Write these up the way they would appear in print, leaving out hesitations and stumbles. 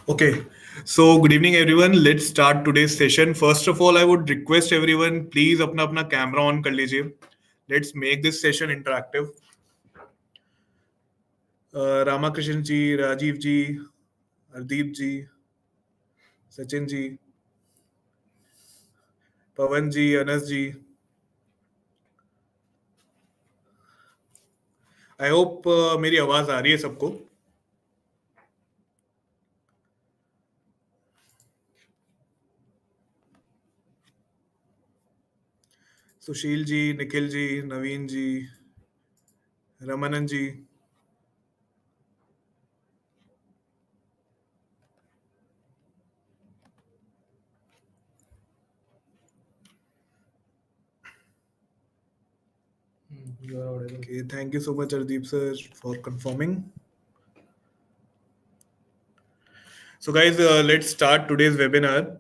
Okay, so good evening everyone. Let's start today's session. First of all, I would request everyone please अपना camera on कर लीजिए. Let's make this session interactive. Ramakrishnan ji, Rajiv ji, Hardeep ji, Sachin ji, Pawan ji, Anas ji. I hope मेरी आवाज आ रही है सबको. सुशील जी, निखिल जी, नवीन जी, रमनन जी. You are audible. Okay, thank you so much, Hardeep sir, for confirming. So, guys, let's start today's webinar.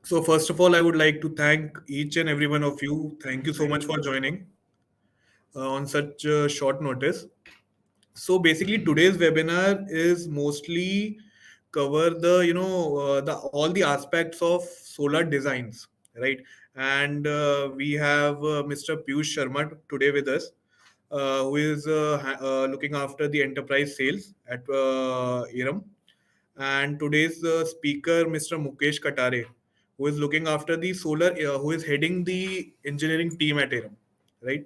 So, first of all, I would like to thank each and every one of you. Thank you so much for joining on such short notice. So, basically, today's webinar is mostly cover the all the aspects of solar designs, right? And we have Mr. Piyush Sharma today with us, who is looking after the enterprise sales at IRM, and today's speaker, Mr. Mukesh Katare, who is looking after the solar, who is heading the engineering team at IRM, right?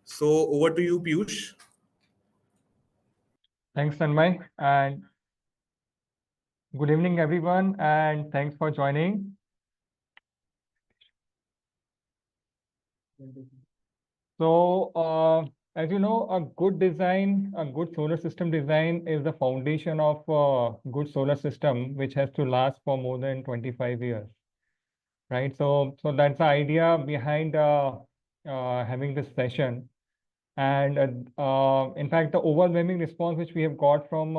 So over to you, Piyush. Thanks, Tanmay, and good evening, everyone, and thanks for joining. So, as you know, a good design, a good solar system design is the foundation of a good solar system, which has to last for more than 25 years, right? So that's the idea behind having this session. And in fact, the overwhelming response which we have got from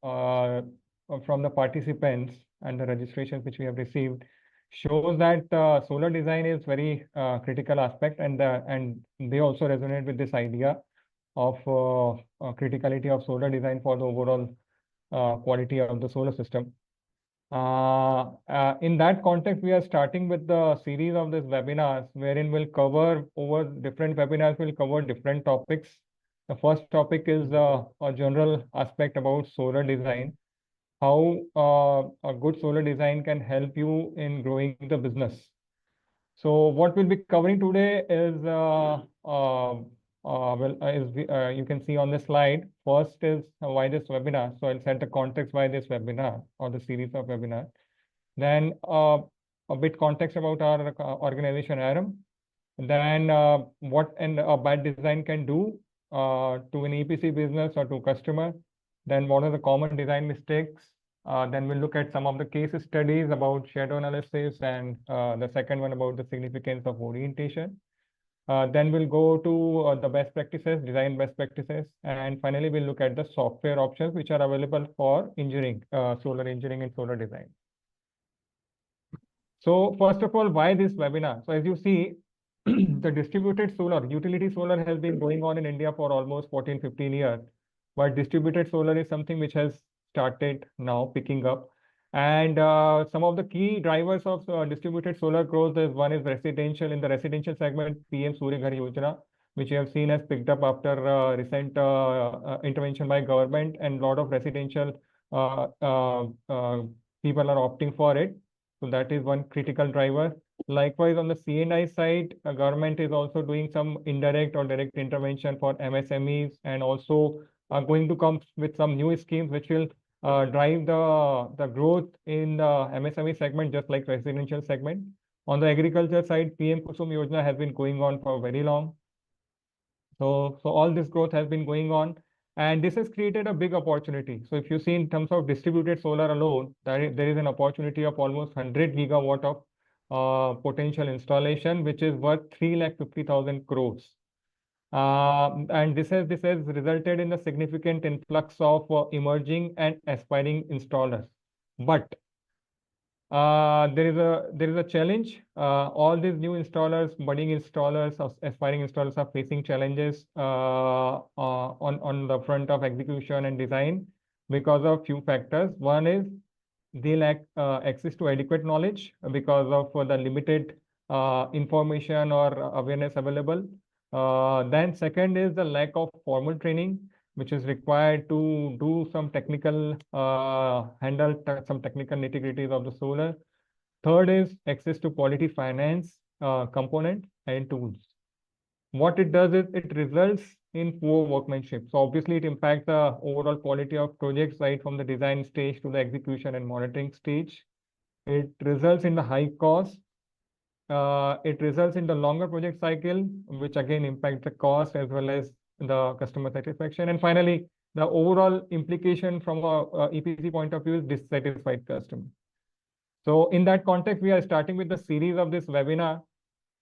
the participants and the registrations which we have received shows that solar design is very critical aspect, and they also resonate with this idea of criticality of solar design for the overall quality of the solar system. In that context, we are starting with the series of this webinars, wherein we'll cover over different webinars, we'll cover different topics. The first topic is a general aspect about solar design, how a good solar design can help you in growing the business. So what we'll be covering today is, you can see on the slide, first is why this webinar. So I'll set the context why this webinar or the series of webinars. Then a bit context about our organization IRM. Then what a bad design can do to an EPC business or to customer. Then what are the common design mistakes? Then we'll look at some of the case studies about shadow analysis, and the second one about the significance of orientation. Then we'll go to the best practices, design best practices, and finally we'll look at the software options which are available for engineering, solar engineering and solar design. So first of all, why this webinar? So as you see, the distributed solar, utility solar has been going on in India for almost 14, 15 years, but distributed solar is something which has started now picking up. And some of the key drivers of distributed solar growth is one is residential. In the residential segment, PM Surya Ghar Yojana, which you have seen has picked up after recent intervention by government, and a lot of residential people are opting for it. So that is one critical driver. Likewise, on the C&I side, the government is also doing some indirect or direct intervention for MSMEs, and also are going to come with some new schemes which will drive the growth in the MSME segment, just like residential segment. On the agriculture side, PM Kusum Yojana has been going on for very long. So all this growth has been going on, and this has created a big opportunity. So if you see in terms of distributed solar alone, there is an opportunity of almost 100 gigawatt of potential installation, which is worth 3,50,000 crores. And this has resulted in a significant influx of emerging and aspiring installers. But there is a challenge. All these new installers, budding installers, aspiring installers are facing challenges on the front of execution and design because of few factors. One is they lack access to adequate knowledge because of the limited information or awareness available. Then second is the lack of formal training, which is required to do some technical some technical nitty-gritties of the solar. Third is access to quality finance component and tools. What it does is it results in poor workmanship. So obviously it impacts the overall quality of projects right from the design stage to the execution and monitoring stage. It results in the high cost. It results in the longer project cycle, which again impacts the cost as well as the customer satisfaction. And finally, the overall implication from a EPC point of view is dissatisfied customer. So in that context, we are starting with the series of this webinar,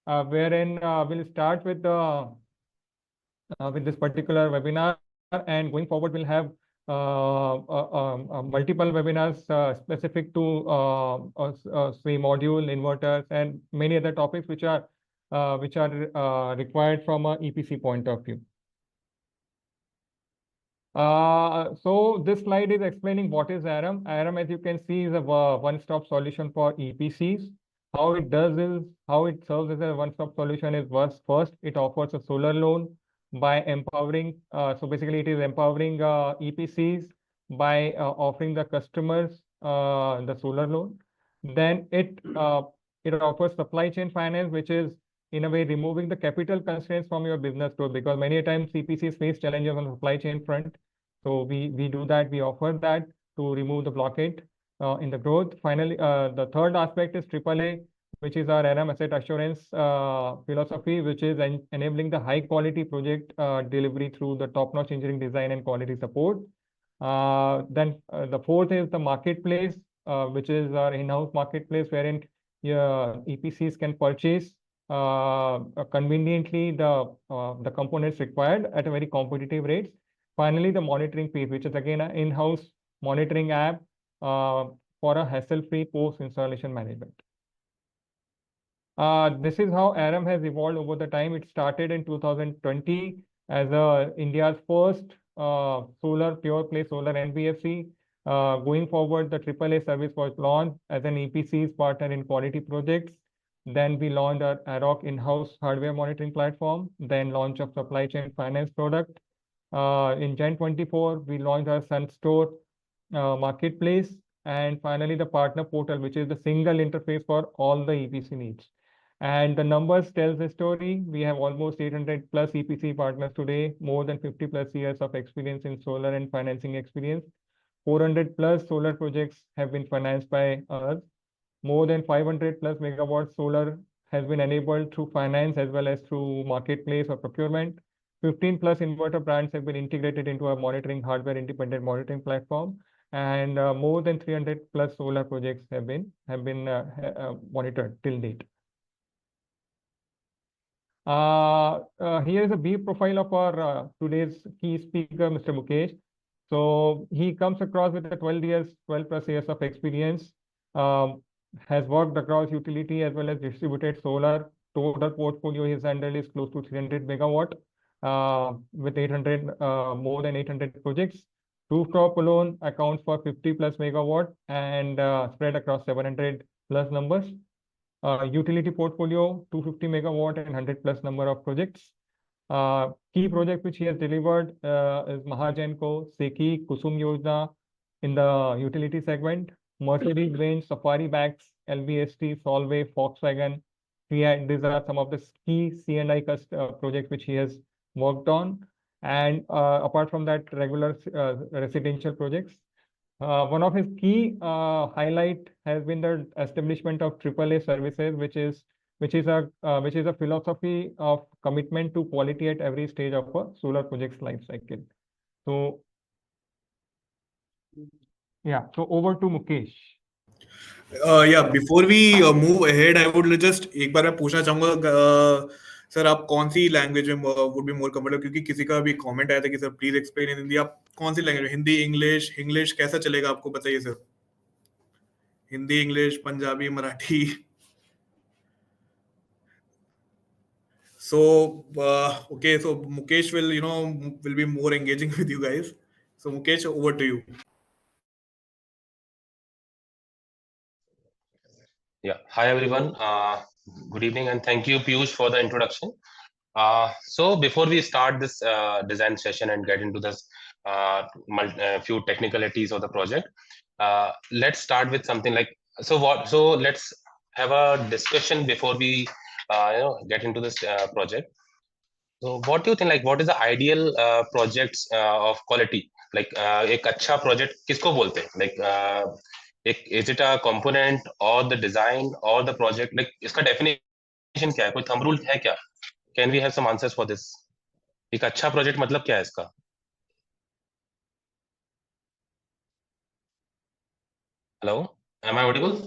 wherein we'll start with this particular webinar, and going forward we'll have multiple webinars specific to say module inverters and many other topics which are required from a EPC point of view. So this slide is explaining what is ARAM. ARAM, as you can see, is a one-stop solution for EPCs. How it does is, how it serves as a one-stop solution is first, it offers a solar loan by empowering, so basically it is empowering EPCs by offering the customers the solar loan. Then it offers supply chain finance, which is in a way removing the capital constraints from your business growth, because many times CPCs face challenges on the supply chain front. So we do that, we offer that to remove the blockade in the growth. Finally, the third aspect is AAA, which is our ARAM asset assurance philosophy, which is enabling the high quality project delivery through the top-notch engineering design and quality support. Then the fourth is the marketplace, which is our in-house marketplace, wherein EPCs can purchase conveniently the components required at a very competitive rates. Finally, the monitoring piece, which is again an in-house monitoring app for a hassle-free post-installation management. This is how ARAM has evolved over the time. It started in 2020 as India's first solar pure play solar NBFC. Going forward, the AAA service was launched as an EPC's partner in quality projects. Then we launched our AROC in-house hardware monitoring platform. Then launch of supply chain finance product. In Jan 24, we launched our SunStore marketplace. And finally, the partner portal, which is the single interface for all the EPC needs. And the numbers tells the story. We have almost 800 plus EPC partners today, more than 50 plus years of experience in solar and financing experience. 400 plus solar projects have been financed by us. More than 500 plus megawatt solar has been enabled through finance as well as through marketplace or procurement. 15 plus inverter brands have been integrated into our monitoring hardware independent monitoring platform, and more than 300 plus solar projects have been monitored till date. Here is a brief profile of our today's key speaker, Mr. Mukesh. So he comes across with a 12 plus years of experience, has worked across utility as well as distributed solar. Total portfolio he's handled is close to 300 megawatt, with 800, more than 800 projects. Rooftop alone accounts for 50 plus megawatt and spread across 700 plus numbers. Utility portfolio, 250 megawatt and 100 plus number of projects. Key project which he has delivered is Mahagenco, Seki, Kusum Yojana in the utility segment, Mercedes-Benz, Safari Bags, LBST, Solvay, Volkswagen. These are some of the key C&I projects which he has worked on. And apart from that, regular residential projects. One of his key highlight has been the establishment of AAA services, which is a philosophy of commitment to quality at every stage of a solar project's life cycle. So yeah, so over to Mukesh. या before we move ahead I would just एक बार मैं पूछना चाहूंगा sir आप कौन सी language में वुड बी मोर कंफर्टेबल, क्योंकि किसी का भी कमेंट आया था कि sir please explain in Hindi, आप कौन सी लैंग्वेज, हिंदी इंग्लिश, इंग्लिश कैसा चलेगा आपको बताइए sir, Hindi English Punjabi Marathi. So okay, so Mukesh will be more engaging with you guys. So Mukesh, over to you. Yeah. Hi, everyone. Good evening, and thank you, Piyush, for the introduction. So before we start this design session and get into this few technicalities of the project, let's start with something like what. So let's have a discussion before we get into this project. So what do you think? Like, what is the ideal projects of quality? Like, एक अच्छा project किसको बोलते हैं? Like, एक is it a component or the design or the project? Like, इसका definition क्या है? कोई thumb rule है क्या? Can we have some answers for this? एक अच्छा project मतलब क्या है इसका? Hello, am I audible?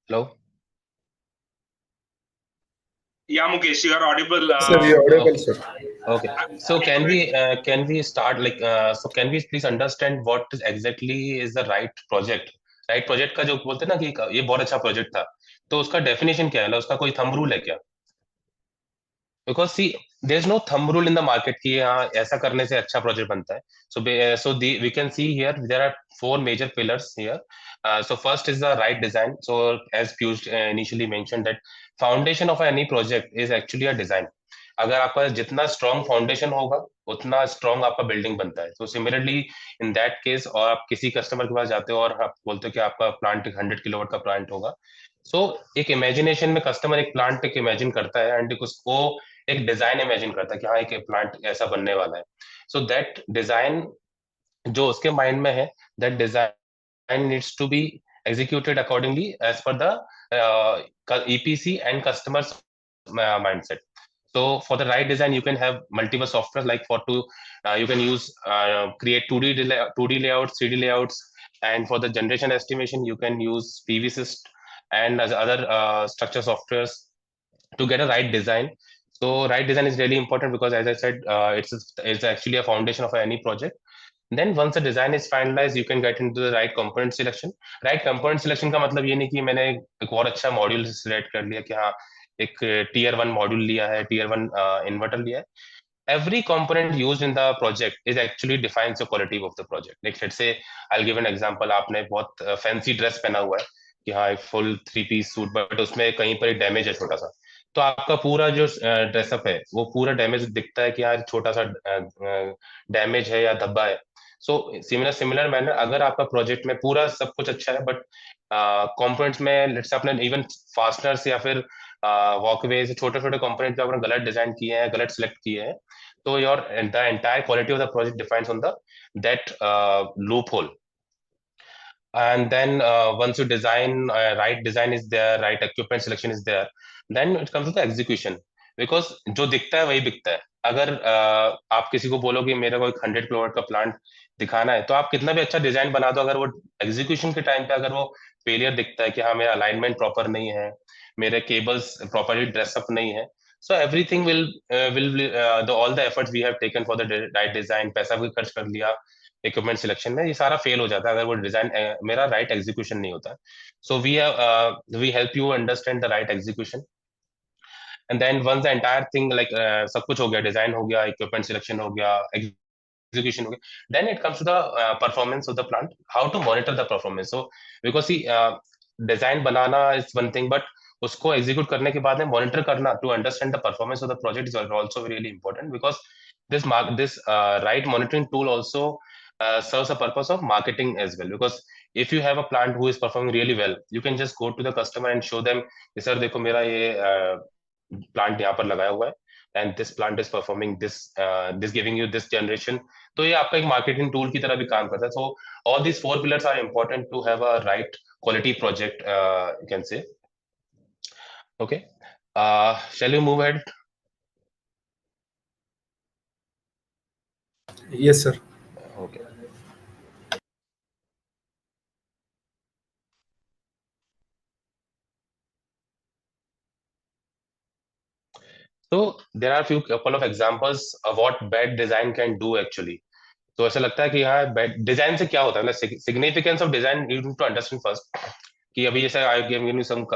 Hello. Yeah, Mukesh, you are audible. Yes, sir, you're audible, Okay. sir. Okay. So can we start like so can we please understand what is exactly is the right project? Right project का जो बोलते हैं ना कि ये बहुत अच्छा project था, तो उसका डेफिनेशन क्या है? उसका कोई थंब रूल है क्या? Because see there is no thumb rule in the market कि हाँ ऐसा करने से अच्छा प्रोजेक्ट बनता है. So we can see here there are four major pillars here. So first is the right design. So as Piyush initially mentioned that foundation of any project is actually a design. अगर आपका जितना strong foundation होगा उतना strong आपका building बनता है. तो similarly in that case, और आप किसी कस्टमर के पास जाते हो और आप बोलते हो कि आपका प्लांट 100 किलोवाट का प्लांट होगा, सो एक इमेजिनेशन में कस्टमर एक प्लांट एक इमेजिन करता है एंड उसको एक डिजाइन इमेजिन करता है कि हाँ एक प्लांट ऐसा बनने वाला है. सो दैट डिजाइन जो उसके माइंड में है, that design needs to be executed accordingly as per the EPC and customers mindset. So for the right design, you can have multiple software like you can use create 2D layouts, 3D layouts, and for the generation estimation, you can use PVSys and as other structure softwares to get a right design. So right design is really important because, as I said, it's actually a foundation of any project. Then once the design is finalized, you can get into the right component selection. Right component selection का मतलब ये नहीं कि मैंने एक और अच्छा module select कर लिया कि हाँ एक tier 1 मॉड्यूल लिया है, tier 1 इन्वर्टर लिया है. Every component used in the project is actually defines the quality of the project. Like let's say I'll give an example. आपने बहुत fancy dress पहना हुआ है कि हाँ एक full 3 piece suit, but उसमें कहीं पर एक डैमेज है छोटा सा, तो आपका पूरा जो ड्रेसअप है वो पूरा डैमेज दिखता है कि यार छोटा सा डैमेज है या धब्बा है. सो सिमिलर मैनर अगर आपका प्रोजेक्ट में पूरा सब कुछ अच्छा है बट कंपोनेंट्स में लेट्स से आपने इवन फास्टनर्स या फिर वॉकवेज छोटे छोटे कंपोनेंट जो आपने गलत डिजाइन किए हैं, गलत सिलेक्ट किए हैं, तो your the entire quality of the project depends on the that loop hole. And then once you design, right design is there, right equipment selection is there, then it comes to the execution. Because जो दिखता है वही बिकता है. अगर आप किसी को बोलोगे मेरा कोई 100 किलोवाट का प्लांट दिखाना है, तो आप कितना भी अच्छा डिजाइन बना दो, अगर वो एग्जीक्यूशन के टाइम पे अगर वो फेलियर दिखता है कि हाँ मेरा अलाइनमेंट प्रॉपर नहीं है, मेरे केबल्स प्रॉपरली ड्रेसअप नहीं है, so everything will all the efforts we have taken for the right design, पैसा भी खर्च कर लिया इक्विपमेंट सिलेक्शन में, ये सारा फेल हो जाता है अगर वो डिजाइन मेरा राइट एग्जीक्यूशन नहीं होता. So we help you understand the right execution. And then once the entire thing like सब कुछ हो गया, डिजाइन हो गया, इक्विपमेंट सिलेक्शन हो गया, execution हो गया, then it comes to the performance of the plant, how to monitor the performance. So because see design banana is one thing, but उसको execute करने के बाद में monitor करना to understand the performance of the project is also really important, because this right monitoring tool also serves a purpose of marketing as well. Because if you have a plant who is performing really well, you can just go to the customer and show them कि sir देखो मेरा ये plant यहाँ पर लगाया हुआ है and this plant is performing this giving you this generation. तो ये आपका एक मार्केटिंग टूल की तरह भी काम करता है. So all these four pillars are important to have a right quality project, you can say. Okay, shall we move ahead? Yes, sir. Okay. So there are a few couple of examples of what bad design can do actually. तो ऐसा लगता है कि यहाँ design से क्या होता है, मतलब significance of design you need to understand first. कि अभी जैसे I give you some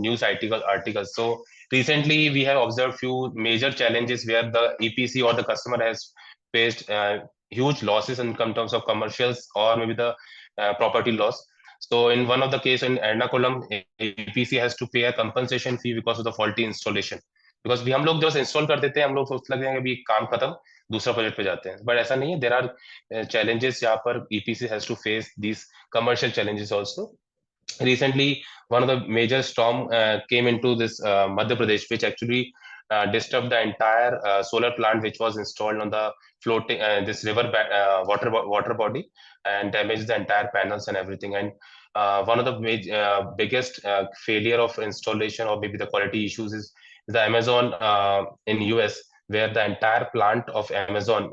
news articles. So recently we have observed few major challenges where the EPC or the customer has faced huge losses in terms of commercials or maybe the property loss. So in one of the case in Ernakulam, EPC has to pay a compensation fee because of the faulty installation. Because भी हम लोग जब install कर देते हैं हम लोग सोचते लगते हैं कि अभी काम खत्म दूसरा प्रोजेक्ट पे जाते हैं, बट ऐसा नहीं है. देर आर challenges यहाँ पर EPC has to face these commercial challenges also. Recently, one of the major storm came into this Madhya Pradesh, which actually disturbed the entire solar plant which was installed on the floating this river water body and damaged the entire panels and everything. And one of the biggest failure of installation or maybe the quality issues is the Amazon in US, where the entire plant of Amazon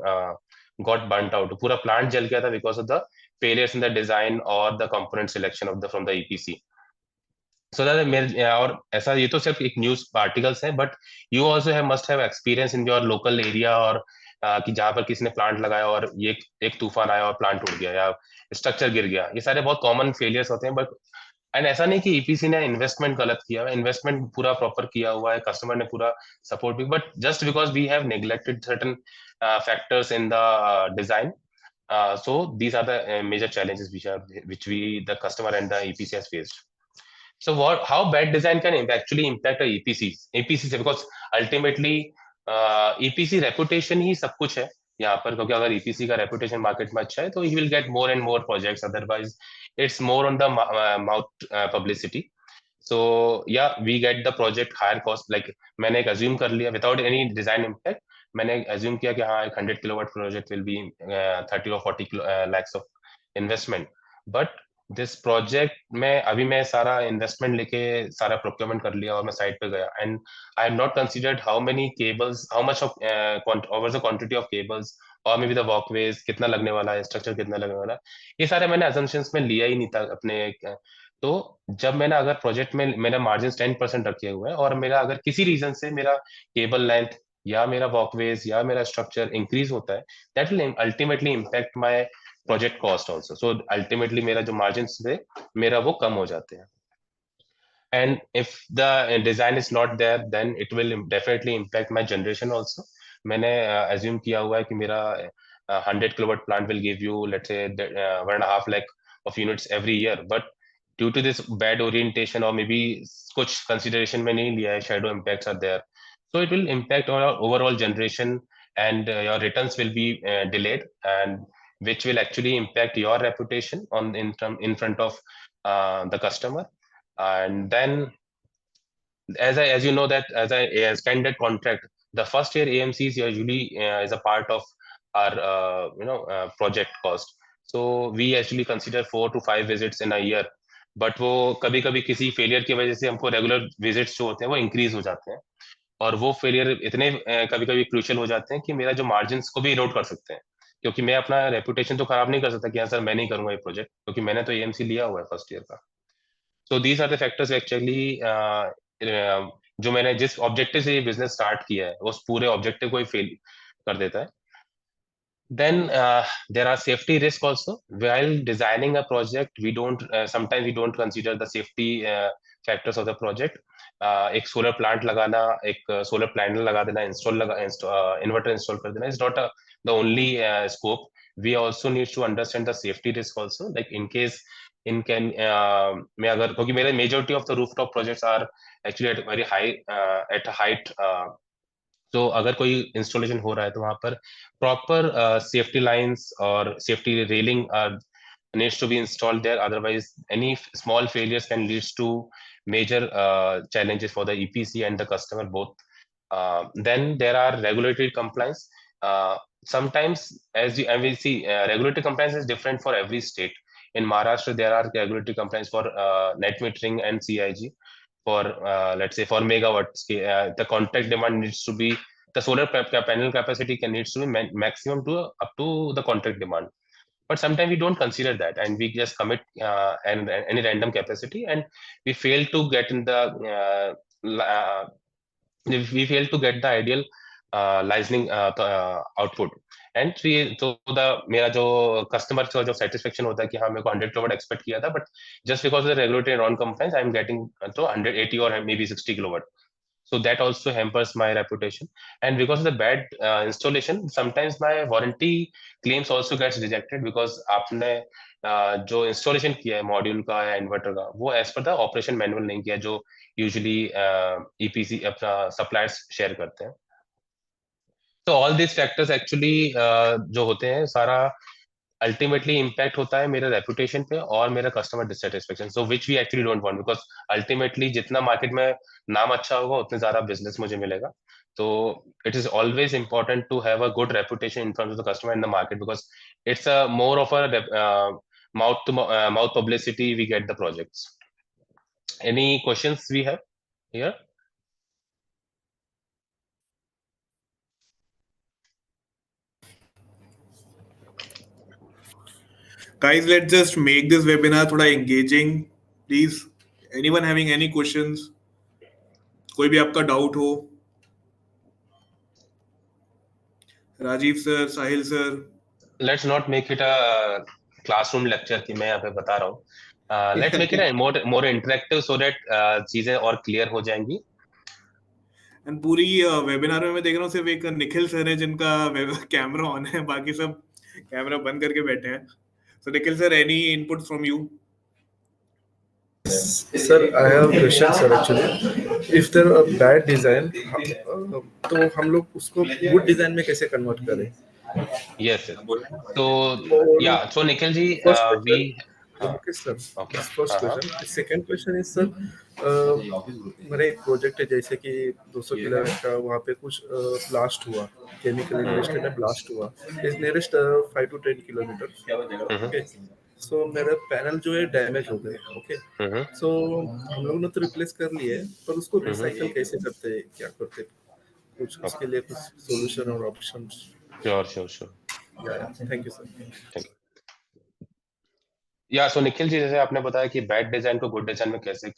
got burnt out. पूरा plant जल गया था because of the failures in the design or the component selection of the from the EPC. So that और ऐसा ये तो सिर्फ एक न्यूज आर्टिकल्स है, but you also have must have experience in your local area और कि जहाँ पर किसी ने प्लांट लगाया और ये एक तूफान आया और प्लांट उड़ गया या स्ट्रक्चर गिर गया. ये सारे बहुत कॉमन फेलियर्स होते हैं. बट एंड ऐसा नहीं कि ईपीसी ने इन्वेस्टमेंट गलत किया है, इन्वेस्टमेंट पूरा प्रॉपर किया हुआ है, कस्टमर ने पूरा सपोर्ट भी, but just because we have neglected certain factors in the design. So these are the major challenges which the customer and the EPC has faced. So how bad design can actually impact a EPC से, because ultimately EPC reputation ही सब कुछ है यहाँ पर, क्योंकि अगर EPC का reputation market में अच्छा है तो he will get more and more projects, otherwise it's more on the mouth publicity. So yeah, we get the project higher cost. Like मैंने एक assume कर लिया without any design impact, मैंने assume किया कि हाँ एक 100 kilowatt project will be 30 or 40 lakhs of investment. But this project में अभी मैं सारा इन्वेस्टमेंट लेके सारा प्रोक्योरमेंट कर लिया और मैं साइट पे गया, and I have not considered how many cables, how much of over the quantity of cables और मे बी द वॉकवेज कितना लगने वाला है, स्ट्रक्चर कितना लगने वाला है. ये सारे मैंने असम्पशंस में लिया ही नहीं था अपने. तो जब मैंने अगर प्रोजेक्ट में मेरा मार्जिन 10% रखे हुए हैं और मेरा अगर किसी रीजन से मेरा केबल लेंथ या मेरा वॉकवेज या मेरा स्ट्रक्चर इंक्रीज होता है, that will ultimately impact my project cost also. So ultimately मेरा जो मार्जिन थे मेरा वो कम हो जाते हैं. And if the design is not there then it will definitely impact my generation also. मैंने एज्यूम किया हुआ है कि मेरा 100 kilowatt plant will give you let's say 1.5 lakh of units every year, but due to this bad orientation और may be कुछ consideration में नहीं लिया है, shadow impacts are there, so it will impact on our overall generation and your returns will be delayed, and which will actually impact your reputation in front of the customer. And then as you know that as a standard contract, the first year AMCs usually is a part of our project cost. So we actually consider 4 to 5 visits in a year, but वो कभी कभी किसी failure की वजह से हमको regular visits जो होते हैं वो इंक्रीज हो जाते हैं, और वो फेलियर इतने कभी कभी क्रूशियल हो जाते हैं कि मेरा जो मार्जिन्स को भी इरोड कर सकते हैं, क्योंकि मैं अपना रेपुटेशन तो खराब नहीं कर सकता कि हाँ सर मैं नहीं करूंगा ये प्रोजेक्ट, क्योंकि मैंने तो एएमसी लिया हुआ है फर्स्ट ईयर का. So these are the factors actually जो मैंने जिस ऑब्जेक्टिव से ये बिजनेस स्टार्ट किया है उस पूरे ऑब्जेक्टिव को ही फेल कर देता है. Then there are safety risks also. While designing a project, sometimes we don't consider the safety factors of the project. एक सोलर प्लांट लगाना, एक सोलर पैनल लगा देना, इन्वर्टर इंस्टॉल कर देना is not the only scope. We also need to understand the safety risk also. Like in case मैं अगर, क्योंकि मेरे majority of the rooftop projects are actually at very high at a height. तो अगर कोई installation हो रहा है तो वहां पर प्रॉपर सेफ्टी लाइंस और safety railing needs to be installed there, otherwise any small failures can lead to major challenges for the EPC and the customer both. Then there are regulatory compliance. Sometimes and we see regulatory compliance is different for every state. In Maharashtra there are regulatory compliance for net metering and CIG. For let's say for megawatts, the contract demand needs to be, the solar panel capacity needs to be maximum to up to the contract demand. But sometimes we don't consider that and we just commit any random capacity, and we fail to get in the we fail to get the ideal licensing output. And तो मेरा जो customer का जो satisfaction होता है कि हाँ मेरे को 100 किलोवाट एक्सपेक्ट किया था, but just because of the regulatory non compliance I am getting तो 180 और may B 60 kilowatt. So that also hampers my reputation. And because of the bad installation, sometimes my warranty claims also gets rejected because आपने जो installation किया है module का या inverter का वो as per the operation manual नहीं किया जो usually EPC अपना suppliers share करते हैं. So all these factors actually जो होते हैं सारा अल्टीमेटली इम्पैक्ट होता है मेरे रेपुटेशन पे और मेरा customer dissatisfaction, so which we actually don't want, because ultimately जितना मार्केट में नाम अच्छा होगा उतने ज्यादा बिजनेस मुझे मिलेगा. तो it is always important to have a good reputation in front of the customer in the market, because it's a more of a mouth to mouth publicity we get the projects. Any questions we have here? Guys, let's just make this webinar थोड़ा engaging. Please, anyone having any questions? कोई भी आपका doubt हो? Rajiv sir, Sahil sir. Let's not make it a classroom lecture कि मैं यहाँ पे बता रहा हूँ. Let's make it a more interactive so that चीजें और clear हो जाएंगी. एंड पूरी वेबिनार में मैं देख रहा हूँ सिर्फ एक निखिल सर है जिनका कैमरा ऑन है, बाकी सब कैमरा बंद करके बैठे हैं. So Nikhil sir, any input from you? Sir, I have a question, sir. Actually, if there are bad design, तो हम लोग उसको good design में कैसे convert करें? Yes, sir. So yeah, so Nikhil ji, First we question, okay, sir. okay. This first question. The second question is, sir, मेरा एक project है जैसे कि 200 किलोमीटर का, वहाँ पे कुछ ब्लास्ट हुआ, केमिकल इंडस्ट्री में ब्लास्ट हुआ, is nearest 5 to 10 kilometre. Okay, so मेरा पैनल जो है डैमेज हो गए. ओके, सो हम लोगों ने तो रिप्लेस कर लिए, पर उसको रिसाइकल कैसे करते हैं, क्या करते हैं, कुछ उसके लिए कुछ सॉल्यूशन और options? Sure. Thank you sir. या सो निखिल जी, जैसे आपने बताया कि बैड डिजाइन को गुड डिजाइन में कैसे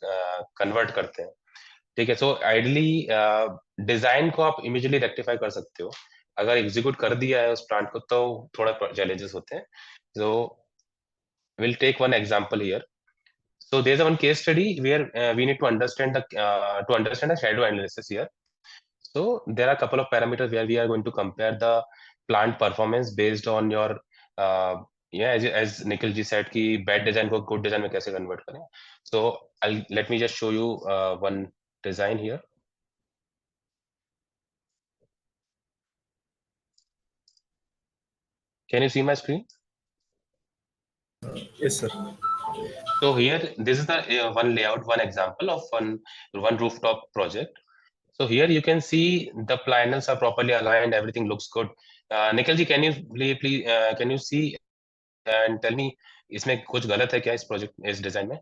कन्वर्ट करते हैं, ठीक है. सो आइडली डिजाइन को आप इमीडिएटली रेक्टिफाई कर सकते हो. अगर एग्जीक्यूट कर दिया है उस प्लांट को तो थोड़ा चैलेंजेस होते हैं. So will take one example here. So there's one case study where we need to understand the shadow analysis here. So there are a couple of parameters where we are going to compare the plant performance based on your as Nikhil ji said कि bad design को good design में कैसे convert करें. So let me just show you one design here. Can you see my screen? Yes, sir. So here, this is the one layout, one example of one rooftop project. So here you can see the panels are properly aligned. Everything looks good. Nikhil ji, can you please can you see and tell me इसमें कुछ गलत है क्या इस project इस design में?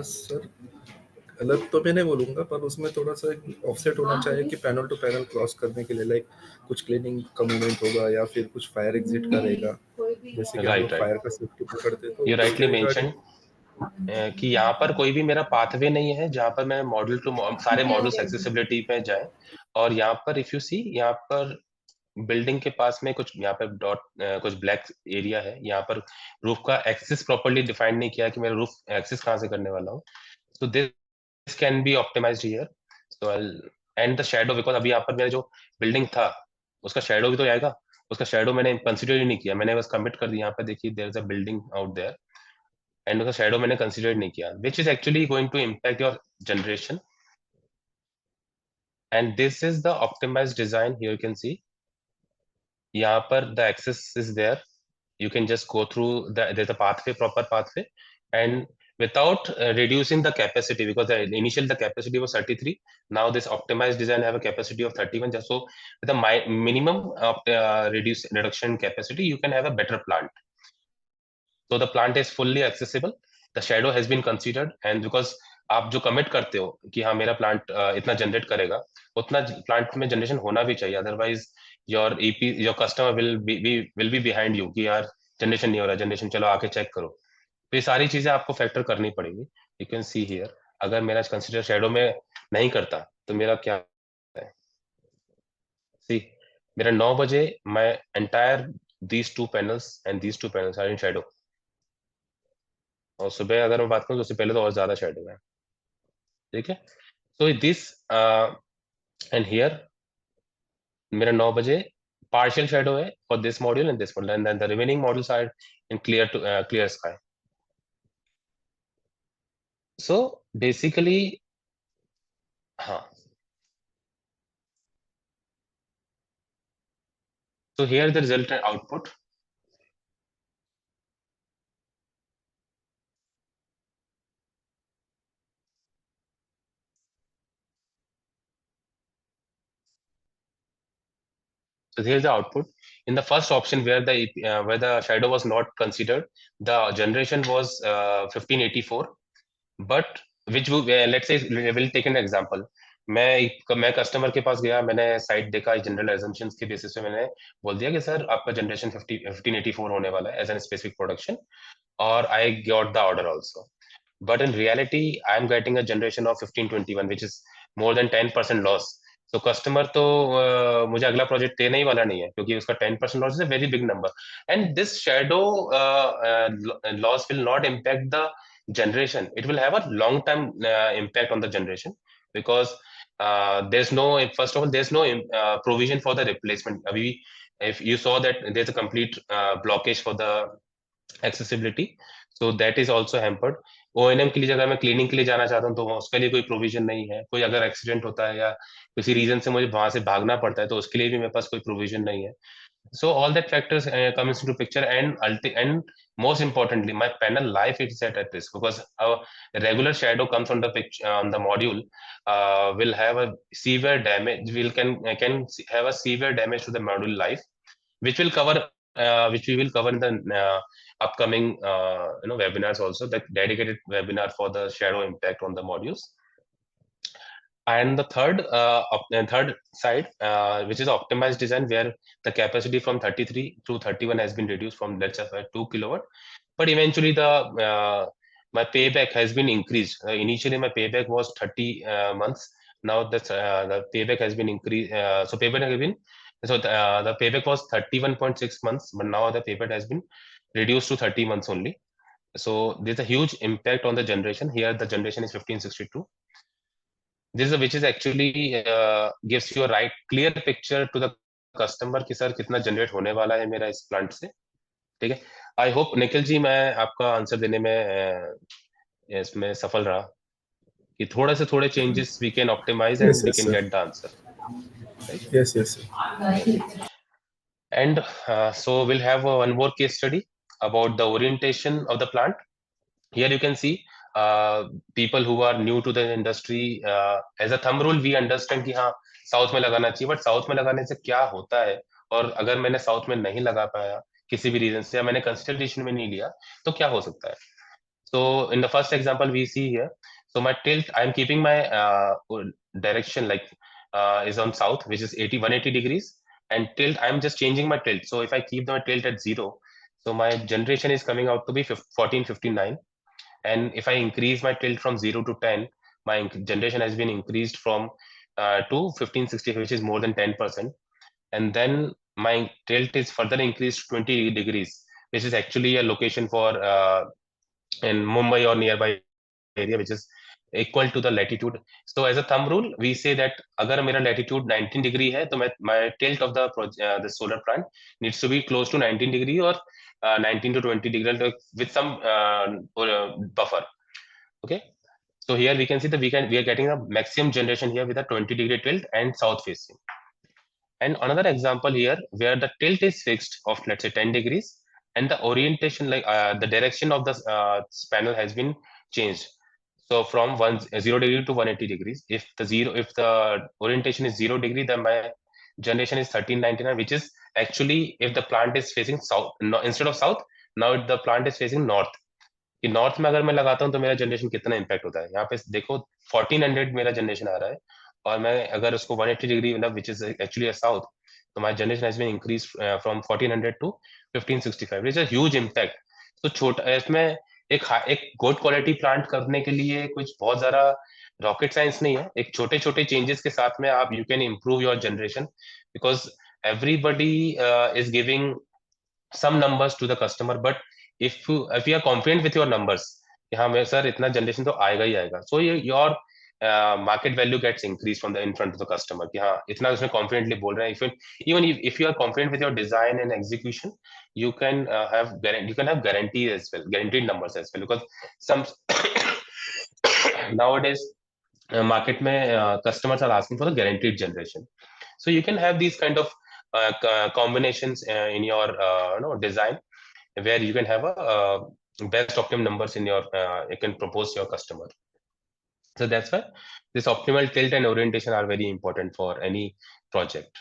Sir, गलत तो मैं नहीं बोलूंगा, पर उसमें थोड़ा सा ऑफसेट होना चाहिए कि पैनल टू पैनल क्रॉस करने के लिए लाइक कुछ क्लीनिंग का मूवमेंट होगा या फिर कुछ फायर एग्जिट का रहेगा, जैसे कि हम लोग फायर का सेफ्टी पकड़ते तो यू राइटली मेंशन कि यहाँ पर कोई भी मेरा पाथवे नहीं है जहाँ पर मैं मॉडल टू सारे मॉडल्स एक्सेसिबिलिटी पे जाए. और यहाँ पर इफ यू सी, यहाँ पर बिल्डिंग के पास में कुछ यहाँ पर डॉट कुछ ब्लैक एरिया है. यहाँ पर रूफ का एक्सिस प्रॉपर्ली डिफाइन नहीं किया कि मेरा रूफ एक्सिस कहाँ से करने वाला हूँ. So this can be optimized here. So and the shadow, because अभी यहाँ पर मेरा जो बिल्डिंग था उसका शैडो भी तो आएगा. उसका शैडो मैंने कंसिडर ही नहीं किया, मैंने बस कमिट कर दिया. यहाँ पर देखिए there is a building out there and उसका शैडो मैंने कंसिडर नहीं किया, which is actually going to impact your generation. And this is the optimized design. Here you can see यहाँ पर the access is there. You can just go through there's a pathway, proper pathway, and without reducing the capacity, because the capacity was 33. Now this optimized design have a capacity of 31. Just so with the minimum reduction capacity, you can have a better plant. So the plant is fully accessible. The shadow has been considered, and because आप जो commit करते हो कि हाँ मेरा plant इतना generate करेगा, उतना प्लांट में जनरेशन होना भी चाहिए. Otherwise your customer will be behind you कि यार जनरेशन नहीं हो रहा, जनरेशन चलो आके चेक करो. तो ये सारी चीजें आपको फैक्टर करनी पड़ेगी. यू कैन सी हियर, अगर मेरा कंसिडर शैडो में नहीं करता तो मेरा क्या है. सी मेरा 9 बजे मैं entire these two panels are in shadow. और सुबह अगर मैं बात करूँ तो उससे पहले तो और ज्यादा शेडो है. ठीक है. So this and here मेरा 9 बजे partial shadow है for this module and this module, and then the remaining modules are in clear sky. So basically, हाँ. So here the result and output. So here's the output. In the first option where the shadow was not considered, the generation was 1584. But which let's say we'll take an example. मैं customer के पास गया, मैंने site देखा, general assumptions के basis पे मैंने बोल दिया कि सर आपका जनरेशन 1584 होने वाला है एज एन स्पेसिफिक प्रोडक्शन, और I got the order also. But in reality, I am getting a generation of 1521, which is more than 10% loss. So customer तो मुझे अगला प्रोजेक्ट देने ही वाला नहीं है, क्योंकि उसका 10% loss is a very big number. And this shadow loss will not impact the generation. It will have a long term impact on the generation, because there's no, first of all, there's no provision for the replacement. If you saw that there's a complete blockage for the accessibility, so that is also hampered. O&M के लिए अगर मैं cleaning के लिए जाना चाहता हूँ तो उसके लिए कोई प्रोविजन नहीं है. कोई अगर एक्सीडेंट होता है या किसी रीजन से मुझे वहां से भागना पड़ता है तो उसके लिए भी मेरे पास कोई प्रोविजन नहीं है. So all that factors comes into picture, and most importantly, my panel life is set at risk, because a regular shadow comes on the picture on the module will have a severe damage. Can have a severe damage to the module life, which we will cover in the upcoming webinars also, the dedicated webinar for the shadow impact on the modules. And the third side, which is optimized design, where the capacity from 33 to 31 has been reduced from, let's say, 2 kilowatt, but eventually my payback has been increased. Initially my payback was 30 months. Now the payback has been increased. The payback was 31.6 months, but now the payback has been reduced to 30 months only. So there's a huge impact on the generation. Here the generation is 1562. This is which is actually gives you a clear picture to the customer कि sir कितना generate होने वाला है मेरा इस plant से. ठीक है. आई होप निखिल जी मैं आपका आंसर देने में इसमें सफल रहा, कि थोड़े से थोड़े changes we can optimize and we can get the answer. Yes, yes, sir. And so we'll have one more case study about the orientation of the plant. Here you can see people who are new to the industry, as a thumb rule we understand कि हाँ south में लगाना चाहिए, but south में लगाने से क्या होता है, और अगर मैंने साउथ में नहीं लगा पाया किसी भी रीजन से, या मैंने कंसिडरेशन में नहीं लिया, तो क्या हो सकता है. So in the first example we see here, so my tilt, I am keeping my direction like is on south, which is 180 degrees, and tilt I am just changing my tilt. So if I keep my tilt at 0, so my generation is coming out to be 1459. And if I increase my tilt from 0 to 10, my generation has been increased from to 1560, which is more than 10%. And then my tilt is further increased to 20 degrees, which is actually a location for in Mumbai or nearby area, which is equal to the latitude. So as a thumb rule, we say that अगर मेरा latitude 19 degree है, तो my tilt of the solar plant needs to be close to 19 degree, or 19 to 20 degree with some buffer. Okay. So here we can see that we are getting a maximum generation here with a 20 degree tilt and south facing. And another example here where the tilt is fixed of, let's say, 10 degrees, and the orientation, like the direction of the panel has been changed. So from 0 degree to 180 degrees. If the orientation is 0 degree, then my generation is 1399, which is actually if the plant is facing south, no, instead of south, now the plant is facing north. कि north में अगर मैं लगाता हूँ तो मेरा generation कितना impact होता है. यहाँ पे देखो 1400 मेरा जनरेशन आ रहा है, और मैं अगर उसको 180 डिग्री मतलब विच इज एक्चुअली साउथ, तो my generation has been increase from 1400 to 1565. It's a huge impact. तो छोटा इसमें एक गुड क्वालिटी प्लांट करने के लिए कुछ बहुत ज्यादा रॉकेट साइंस नहीं है. एक छोटे छोटे चेंजेस के साथ में आप you can improve your generation, because everybody is giving some numbers to the customer, but if you are confident with your numbers कि हाँ मैं सर इतना जनरेशन तो आएगा ही आएगा, so your market value gets increased from the in front of the customer कि हाँ इतना उसमें confidently बोल रहे हैं. Even if you are confident with your design and execution, you can have guarantees as well, guaranteed numbers as well, because some nowadays market में customers are asking for the guaranteed generation. So you can have these kind of combinations in your design, where you can have a best optimum numbers in your you can propose to your customer. So that's why this optimal tilt and orientation are very important for any project.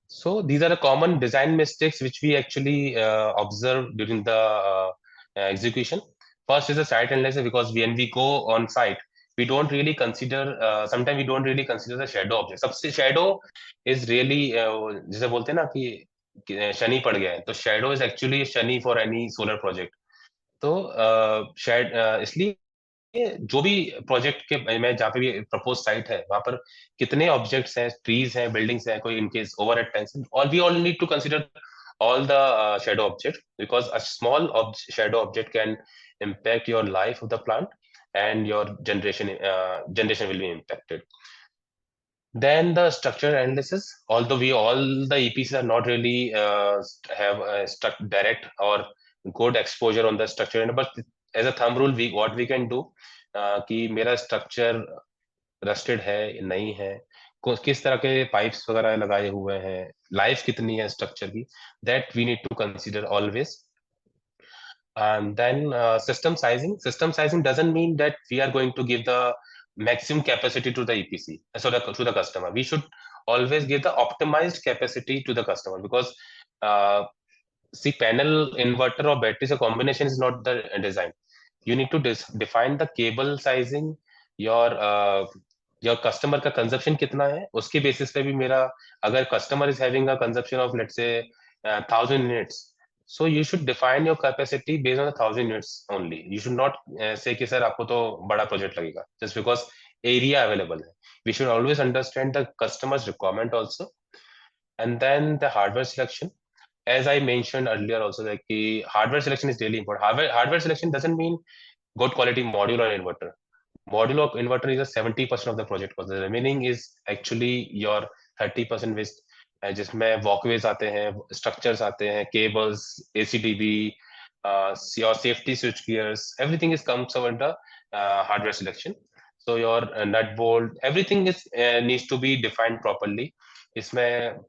So these are the common design mistakes which we actually observe during the execution. First is the site analysis, because when we go on site, we don't really consider, sometimes we don't really consider the shadow object. सबसे shadow is really जैसे बोलते हैं ना कि शनि पड़ गया है, तो shadow is actually Shani for any solar project. तो इसलिए जो भी प्रोजेक्ट के मैं जहाँ पे भी प्रपोज साइट है वहां पर कितने ऑब्जेक्ट्स हैं, ट्रीज हैं, बिल्डिंग्स हैं, कोई इनकेस ओवर एट टेंशन, और we all need to consider all the shadow object, because a small shadow object can impact your life of the plant, and your generation will be impacted. Then the structure analysis, although we all the EPCs are not really have direct or good exposure on the structure, but as a thumb rule, what we can do कि मेरा structure rusted है नहीं है, किस तरह के pipes वगैरह लगाए हुए हैं, लाइफ कितनी है स्ट्रक्चर की, that we need to consider always. And then system sizing doesn't mean that we are going to give the maximum capacity to the EPC, so to the customer. We should always give the optimized capacity to the customer, because see, panel, inverter or battery, so combination is not the design. You need to define the cable sizing, your customer का consumption कितना है, उसके basis पे भी मेरा, अगर customer is having a consumption of let's say 1000 units, so you should define your capacity based on 1000 units only. You should not say कि sir आपको तो बड़ा project लगेगा just because area available है. We should always understand the customer's requirement also. And then the hardware selection, as I mentioned earlier also, like the hardware selection is really important. Hardware selection doesn't mean good quality module or inverter. Module or inverter is a 70% of the project cost. The remaining is actually your 30% which जिसमें walkways आते हैं, structures आते हैं, cables, ACDB, your safety switch gears, everything is comes under hardware selection. So your nut bolt, everything is needs to be defined properly. इसमें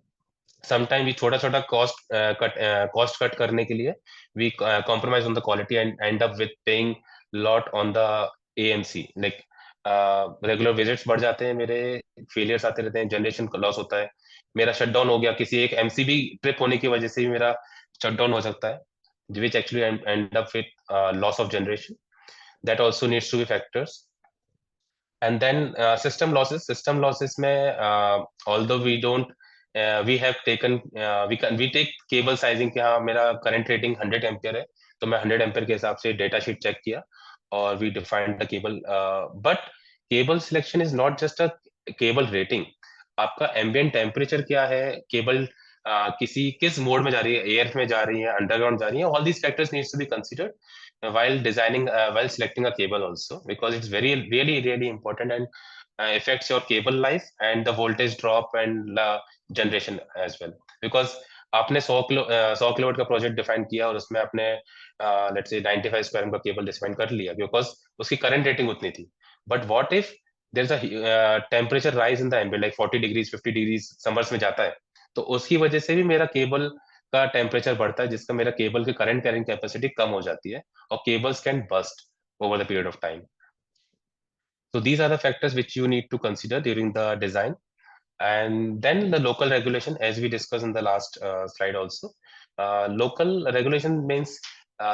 sometimes we छोटा cost cut करने के लिए we compromise on the quality and end up with paying lot on the AMC. Like regular visits बढ़ जाते हैं, मेरे failures आते रहते हैं, जनरेशन का लॉस होता है, मेरा शटडाउन हो गया, किसी एक एमसीबी ट्रिप होने की वजह से भी मेरा शटडाउन हो सकता है, which actually end up with loss of generation. That also needs to be factors. And then system losses में although we don't we have taken we take cable sizing कि हाँ मेरा current rating 100 ampere है, तो मैं 100 ampere के हिसाब से data sheet check किया और we defined the cable. But cable selection is not just a cable rating. आपका ambient temperature क्या है, cable किस मोड में जा रही है, एयर में जा रही है, अंडरग्राउंड जा रही है, all these factors needs to be considered while designing while selecting a cable also, because it's really important and affects your cable life and the voltage drop and generation as well. Because आपने 100 kilowatt का project define किया और उसमें आपने let's say 95 square का cable define कर लिया because उसकी करंट रेटिंग उतनी थी, but what if there is a temperature rise in the ambient like 40 degrees 50 degrees summers में जाता है, तो उसकी वजह से भी मेरा केबल का टेम्परेचर बढ़ता है, जिसका मेरा केबल की करंट कैरिंग कैपेसिटी कम हो जाती है और cables can burst over the period of time. So these are the factors which you need to consider during the design. And then the local regulation, as we discussed in the last slide also. Local regulation means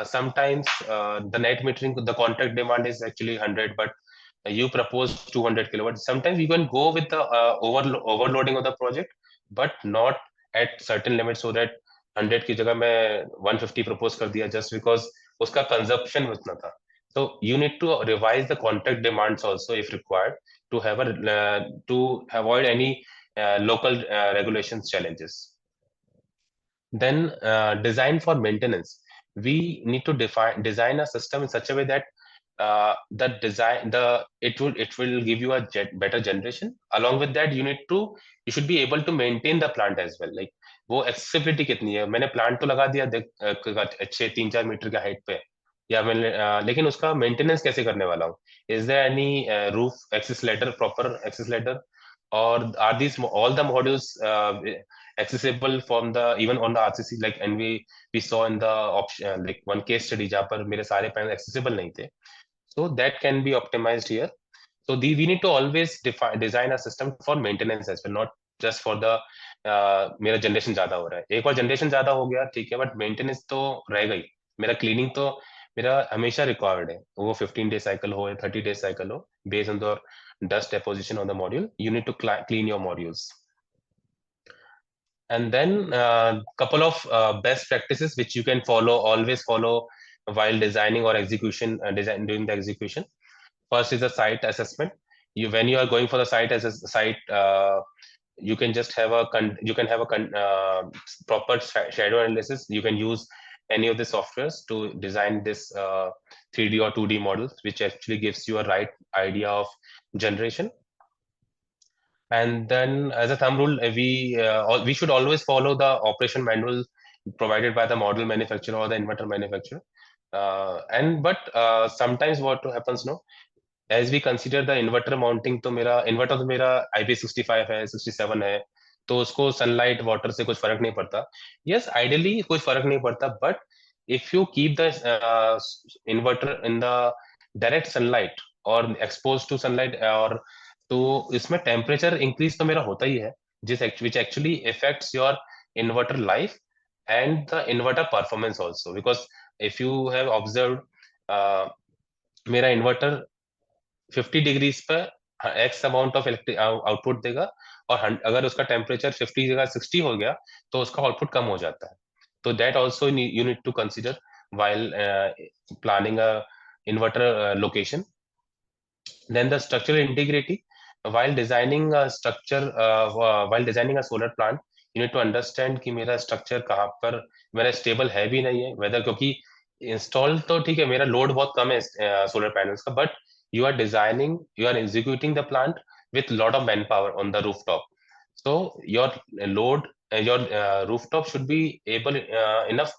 sometimes the net metering, the contract demand is actually 100, but you propose 200 kilowatts. Sometimes you can go with the overloading of the project, but not at certain limits, so that 100 की जगह मैं 150 propose कर दिया just because उसका consumption उतना था. So you need to revise the contract demands also if required to have to avoid any local regulations challenges. Then design for maintenance. We need to design a system in such a way that the design, it will give you a better generation. Along with that, you should be able to maintain the plant as well. Like वो accessibility कितनी है, मैंने plant तो लगा दिया अच्छे 3-4 metre के height पे, या मैंने लेकिन उसका मेंटेनेंस कैसे करने वाला हूँ? Is there any roof access ladder, proper access ladder, or are these all the modules accessible from the even on the RCC? Like, and we saw in the option like one case study जहाँ पर मेरे सारे panel accessible नहीं थे. So that can be optimized here. So we need to always design a system for maintenance as well, not just for the मेरा generation ज्यादा हो रहा है, एक बार जनरेशन ज्यादा हो गया ठीक है, बट मेंटेनेंस तो रहेगा ही, मेरा क्लीनिंग तो मेरा हमेशा रिक्वायर्ड है, वो 15-day cycle हो या 30-day cycle हो, based on the dust deposition on the module, you need to clean your modules. And then couple of best practices which you can always follow while designing or doing the execution. First is the site assessment. When you are going for the site as a site, you can just have a proper shadow analysis. You can use any of the softwares to design this 3D or 2D models, which actually gives you a right idea of generation. And then, as a thumb rule, we should always follow the operation manual provided by the module manufacturer or the inverter manufacturer. But sometimes what happens, no, as we consider the inverter mounting, तो मेरा inverter तो मेरा IP65 है, 67 है, तो उसको sunlight water से कुछ फर्क नहीं पड़ता. Yes, ideally कुछ फर्क नहीं पड़ता, but if you keep the inverter in the direct sunlight or exposed to sunlight, और तो इसमें temperature increase तो मेरा होता ही है, which actually affects your inverter life and the inverter performance also. Because if you have observed, मेरा inverter 50 degrees पर x amount of electric output देगा, और अगर उसका टेम्परेचर 50 जगह 60 हो गया तो उसका आउटपुट कम हो जाता है. तो that also you need to consider while planning a inverter location. Then the structural integrity. While designing a structure, while designing a solar plant, you need to understand कि मेरा structure कहाँ पर मेरा stable है भी नहीं है, whether, क्योंकि install तो ठीक है, मेरा load बहुत कम है solar panels का, but you are executing the plant with lot of manpower on the rooftop. So your load, your rooftop should be able enough.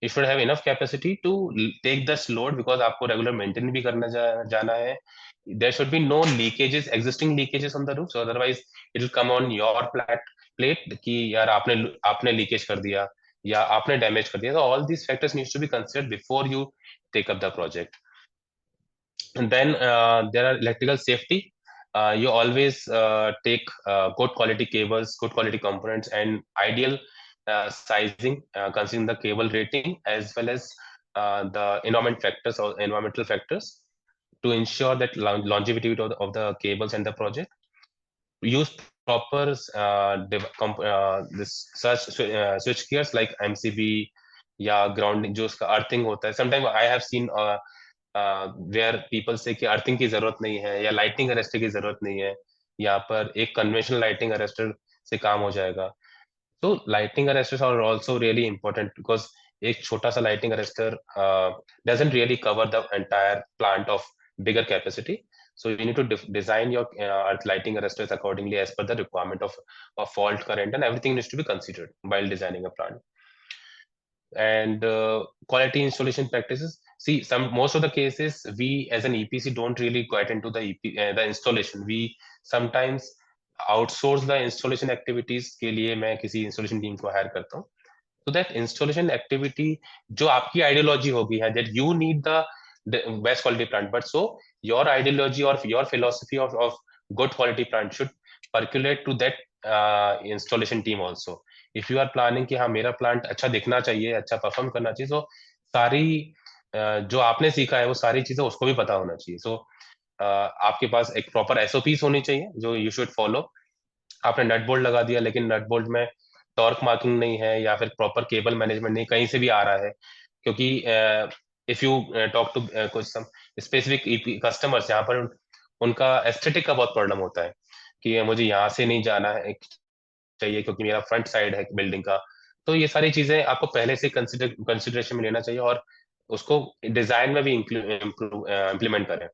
You should have enough capacity to take this load, because आपको regular maintenance भी करना जाना है. There should be no existing leakages on the roof, so otherwise it will come on your plate कि यार आपने leakage कर दिया या आपने damage कर दिया. So all these factors needs to be considered before you take up the project. And then there are electrical safety. You always take good quality cables, good quality components, and ideal sizing, considering the cable rating as well as the environmental factors, to ensure that longevity of the cables and the project. Use proper this such switch gears like MCB या grounding, जो उसका earthing होता है. Sometimes I have seen where people say कि earthing की जरूरत नहीं है या लाइटिंग अरेस्टर की जरूरत नहीं है, यहाँ पर एक कन्वेंशनल लाइटिंग अरेस्टर से काम हो जाएगा. तो lighting arresters are also really important, because एक छोटा सा lighting arrester doesn't really cover the entire plant of bigger capacity. So you need to design your lighting arresters accordingly as per the requirement of fault current, and everything needs to be considered while designing a plant. And quality installation practices. See, most of the cases we as an EPC don't really get into the installation. We sometimes outsource the installation activities के लिए मैं किसी installation team को hire करता हूँ. So that installation activity जो आपकी ideology होगी है that you need the best quality plant, but so your ideology or your philosophy of good quality plant should percolate to that installation team also. If you are planning कि हाँ मेरा plant अच्छा दिखना चाहिए, अच्छा perform करना चाहिए, so सारी जो आपने सीखा है वो सारी चीजें उसको भी पता होना चाहिए. So आपके पास एक proper SOPs होनी चाहिए जो you should follow. आपने नट बोल्ट लगा दिया लेकिन नट बोल्ट में टॉर्क मार्किंग नहीं है या फिर प्रॉपर केबल मैनेजमेंट नहीं, कहीं से भी आ रहा है. क्योंकि इफ यू टॉक टू कुछ सम स्पेसिफिक कस्टमर्स, यहाँ पर उनका एस्थेटिक का बहुत प्रॉब्लम होता है कि मुझे यहाँ से नहीं जाना है चाहिए क्योंकि मेरा फ्रंट साइड है बिल्डिंग का. तो ये सारी चीजें आपको पहले से कंसिडरेशन में लेना चाहिए, और उसको डिजाइन में भी इम्प्लीमेंट करें।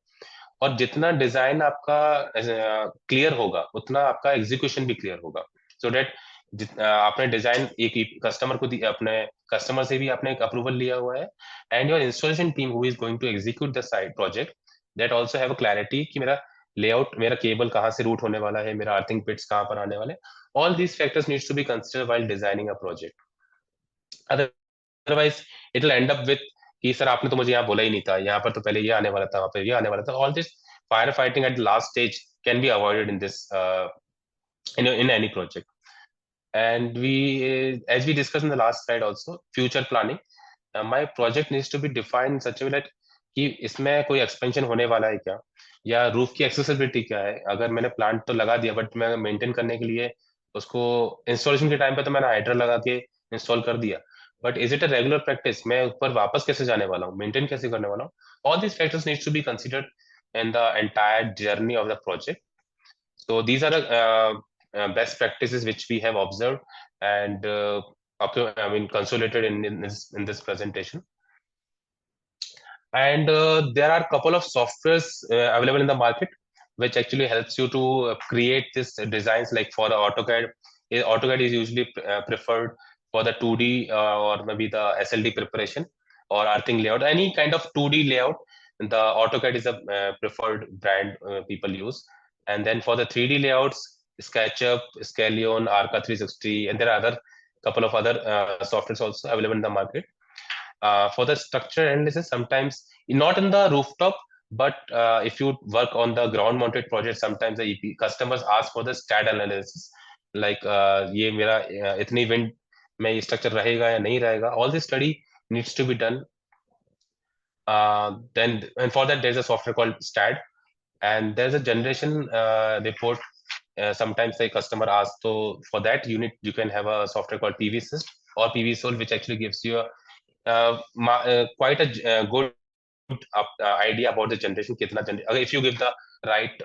और जितना डिजाइन आपका क्लियर होगा उतना आपका एग्जीक्यूशन भी क्लियर होगा। सो डेट आपने डिजाइन एक कस्टमर को अपने कस्टमर से भी आपने एक अप्रूवल लिया हुआ है, and your installation team who is going to execute the site project that also have a clarity कि मेरा लेआउट, मेरा केबल कहाँ से रूट होने वाला है, मेरा अर्थिंग पिट्स कहाँ पर आने वाले। All these factors needs to be considered while designing a project. Otherwise it will end up with कि सर आपने तो मुझे यहाँ बोला ही नहीं था, यहाँ पर तो पहले ये आने वाला था, वहाँ पर ये आने वाला था। All this fire fighting at the last stage can be avoided in this in any project. And as we discussed in the last slide also, future planning, my project needs to be defined in such a way that कि इसमें कोई expansion होने वाला है क्या, या roof की accessibility क्या है। अगर मैंने प्लांट तो लगा दिया बट मैं मेंटेन करने के लिए उसको इंस्टॉलेशन के टाइम पे तो मैंने हाइड्रा लगा के इंस्टॉल कर दिया, but is it a regular practice, मैं ऊपर वापस कैसे जाने वाला हूँ, मेंटेन कैसे करने वाला हूँ। All these factors needs to be considered in the entire journey of the project. So these are best practices which we have observed and consolidated in this presentation. And there are a couple of softwares available in the market which actually helps you to create this designs. Like for the AutoCAD, AutoCAD is usually preferred for the 2D or maybe the SLD preparation or earthing layout, any kind of 2D layout. The AutoCAD is a preferred brand people use. And then for the 3D layouts, SketchUp, Scallion, Arca 360, and there are couple of other softwares also available in the market. For the structure analysis, sometimes not in the rooftop, but if you work on the ground mounted project, sometimes the customers ask for the STAT analysis, like ये मेरा इतनी wind में ये structure रहेगा या नहीं रहेगा. All this study needs to be done. Then and for that there's a software called STAT, and there's a generation report. Sometimes the customer asks, so for that you can have a software called PVSys or PVSol, which actually gives you quite a good idea about the generation. If you give the right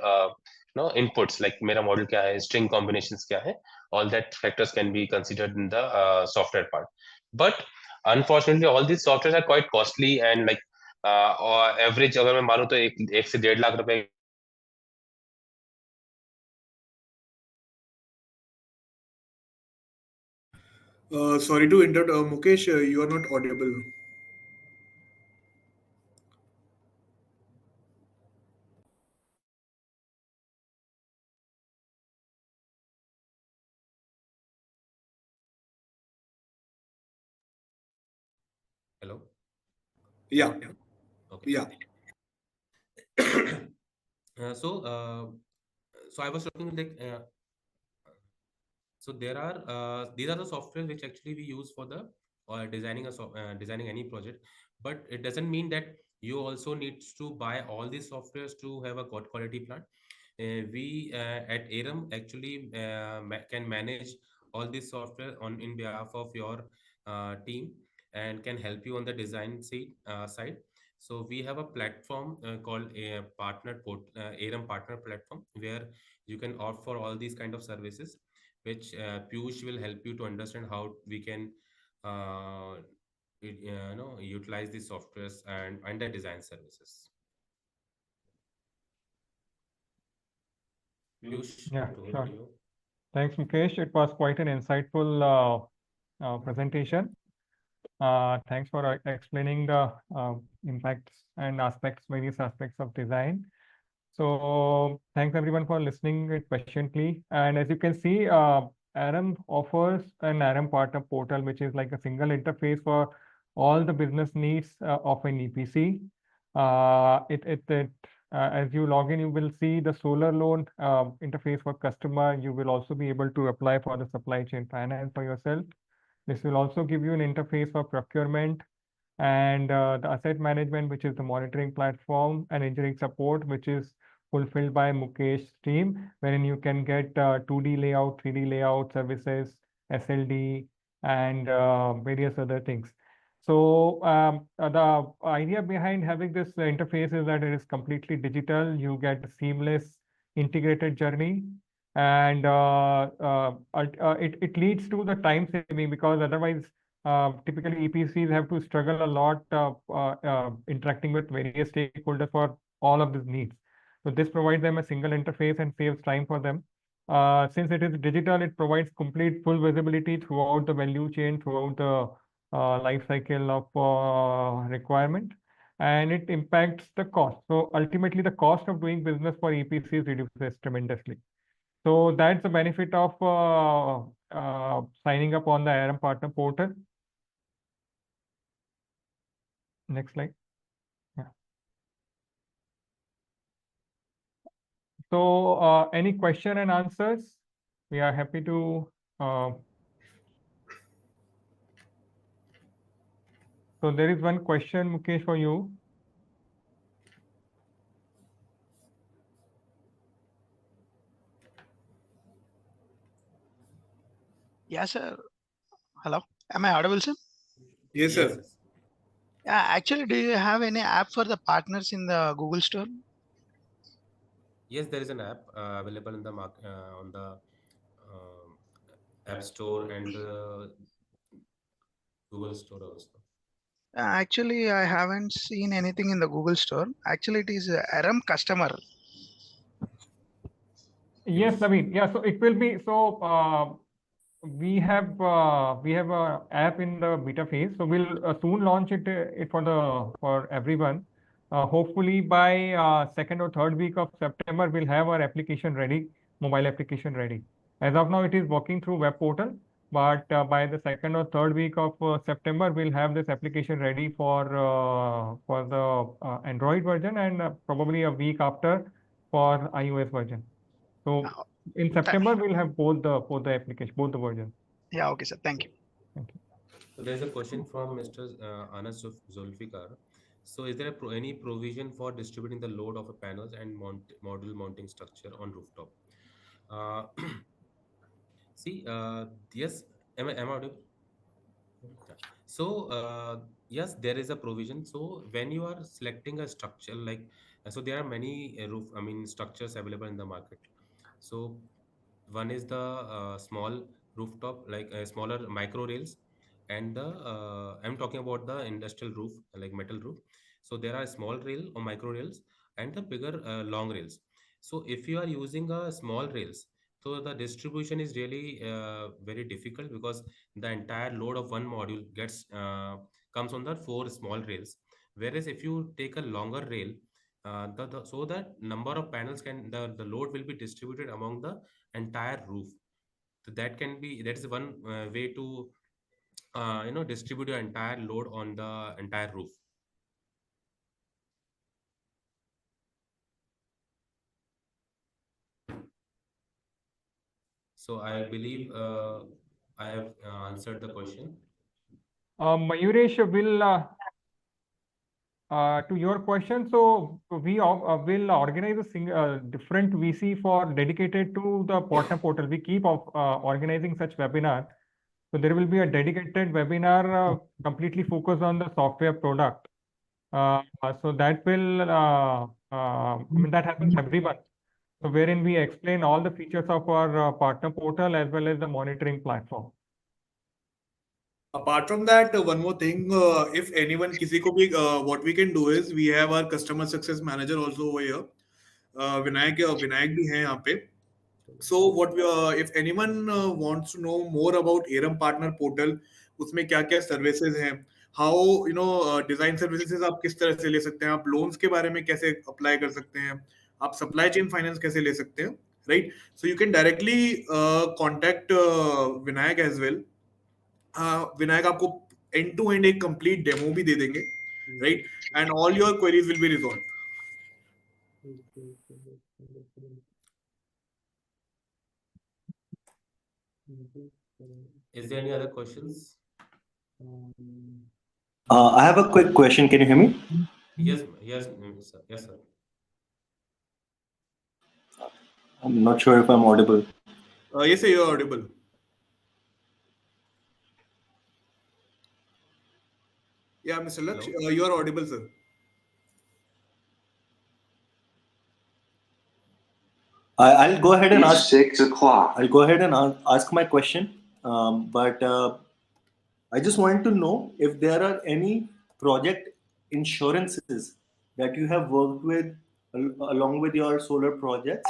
inputs, like मेरा model क्या है, string combinations क्या है, all that factors can be considered in the software part. But unfortunately all these softwares are quite costly, and like average अगर मैं मानूं तो एक से 1.5 लाख रुपए Sorry to interrupt, Mukesh, you are not audible. Hello. Yeah, Okay. yeah. So I was talking like so there are these are the software which actually we use for the designing designing any project, but it doesn't mean that you also needs to buy all these softwares to have a good quality plant. We at ARM actually can manage all this software on in behalf of your team, and can help you on the design side. So we have a platform called a ARM partner platform, where you can opt for all these kind of services, which Piyush will help you to understand how we can uh, utilize these softwares and the design services. Piyush, Yeah, over sure. to you. Thanks, Mukesh. It was quite an insightful presentation. Thanks for explaining the impacts and various aspects of design. So thanks everyone for listening it patiently. And as you can see, ARM offers an ARM partner portal, which is like a single interface for all the business needs of an EPC. As you log in, you will see the solar loan interface for customer. You will also be able to apply for the supply chain finance for yourself. This will also give you an interface for procurement and the asset management, which is the monitoring platform, and engineering support, which is fulfilled by Mukesh's team, wherein you can get 2D layout, 3D layout services, SLD, and various other things. So the idea behind having this interface is that it is completely digital. You get a seamless integrated journey, and it leads to the time saving, because otherwise Typically, EPCs have to struggle a lot interacting with various stakeholders for all of these needs. So this provides them a single interface and saves time for them. Since it is digital, it provides complete full visibility throughout the value chain, throughout the life cycle of requirement, and it impacts the cost. So ultimately, the cost of doing business for EPCs reduces tremendously. So that's the benefit of signing up on the ARM Partner Portal. Next slide. Yeah. So any question and answers? We are happy to. So there is one question, Mukesh, for you. Yes, sir. Hello. Am I audible, sir? Yes, sir. Yes. Yeah, actually, do you have any app for the partners in the Google Store? Yes, there is an app available in the on the um, App Store and the Google Store also. Actually, I haven't seen anything in the Google Store. Actually, it is a RM customer. Yes, Use. Naveen. Yeah, so it will be so. We have a app in the beta phase, so we'll soon launch it for everyone. Hopefully by second or third week of September, we'll have our application ready, mobile application ready. As of now, it is working through web portal, but by the second or third week of September, we'll have this application ready for the Android version, and probably a week after for iOS version. So Uh, in th- September, we'll have both the application, both the versions. yeah, okay, sir. Thank you. Thank you. So there's a question from Mr. Anas Zulfikar. So is there any provision for distributing the load of a panels and module mounting structure on rooftop? Uh, see, yes, am I audible? Yeah. So, yes, there is a provision. So, when you are selecting a structure, like, so there are many structures available in the market. So, one is the small rooftop, like smaller micro rails, and the I'm talking about the industrial roof, like metal roof. So, there are small rail or micro rails and the bigger long rails. So, if you are using a small rails, so the distribution is really very difficult because the entire load of one module gets comes on the four small rails, whereas if you take a longer rail, so that number of panels the load will be distributed among the entire roof. So that is one way to distribute your entire load on the entire roof. So I believe I have answered the question. Mayuresh will to your question. So we will organize different VC for dedicated to the partner portal. We keep organizing such webinar. So there will be a dedicated webinar completely focused on the software product. So that will that happens every month. So wherein we explain all the features of our partner portal as well as the monitoring platform. Apart from that, one more thing, if anyone, किसी को भी, what we can do is we have our customer success manager also over here. Vinayak भी हैं यहाँ पे. So what if anyone wants to know more about ARM Partner Portal, उसमें क्या क्या सर्विसेज हैं, how डिजाइन सर्विसेज आप किस तरह से ले सकते हैं, आप लोन्स के बारे में कैसे अप्लाई कर सकते हैं, आप सप्लाई चेन फाइनेंस कैसे ले सकते हैं, right. So you can directly contact Vinayak as well. Vinayak आपको एंड टू एंड एक कंप्लीट डेमो भी दे देंगे, right, and all your queries will be resolve. Is there any other questions? I have a quick question. Can you hear me? Yes, sir. Yes, sir. I'm not sure if I'm audible. Yes, sir, you're audible. Yeah, Mr. Laksh, you are audible, sir. I'll go ahead and It's ask. 6 o'clock. I'll go ahead and ask my question. But I just wanted to know if there are any project insurances that you have worked with along with your solar projects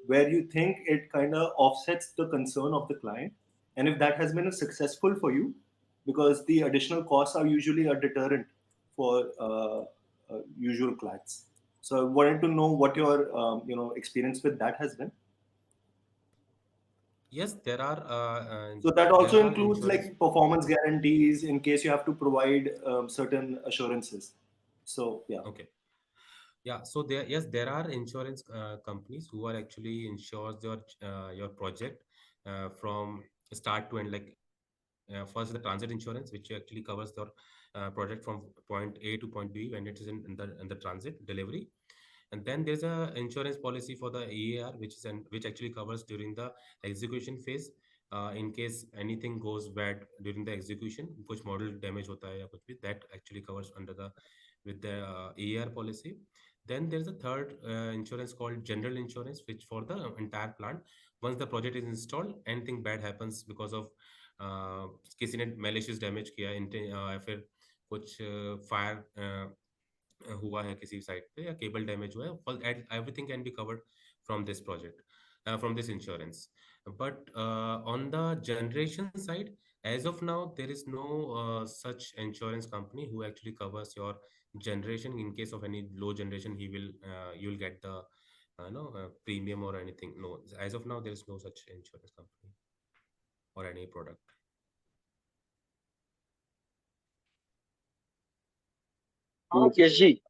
where you think it kind of offsets the concern of the client, and if that has been successful for you, because the additional costs are usually a deterrent for usual clients. So I wanted to know what your experience with that has been. Yes, So that there also are includes insurance. like performance guarantees in case you have to provide certain assurances. So yeah. Okay. Yeah, so there are insurance companies who are actually insures your project from start to end. Like first, the transit insurance, which actually covers your project from point A to point B when it is in the transit delivery. And then there's a insurance policy for the EAR, which actually covers during the execution phase. In case anything goes bad during the execution, कुछ model damage होता है या कुछ भी, that actually covers under the with the EAR policy. Then there's a third insurance called general insurance, which for the entire plant. Once the project is installed, anything bad happens because of किसी ने malicious damage किया, या फिर कुछ fire हुआ है किसी site पे या केबल डैमेज हुआ है, everything can be covered from this project, from this insurance. But on the generation side, as of now, there is no such insurance company who actually covers your generation. In case of any low generation, you'll get the premium or anything. No, as of now, there is no such insurance company or any product. Mukesh ji,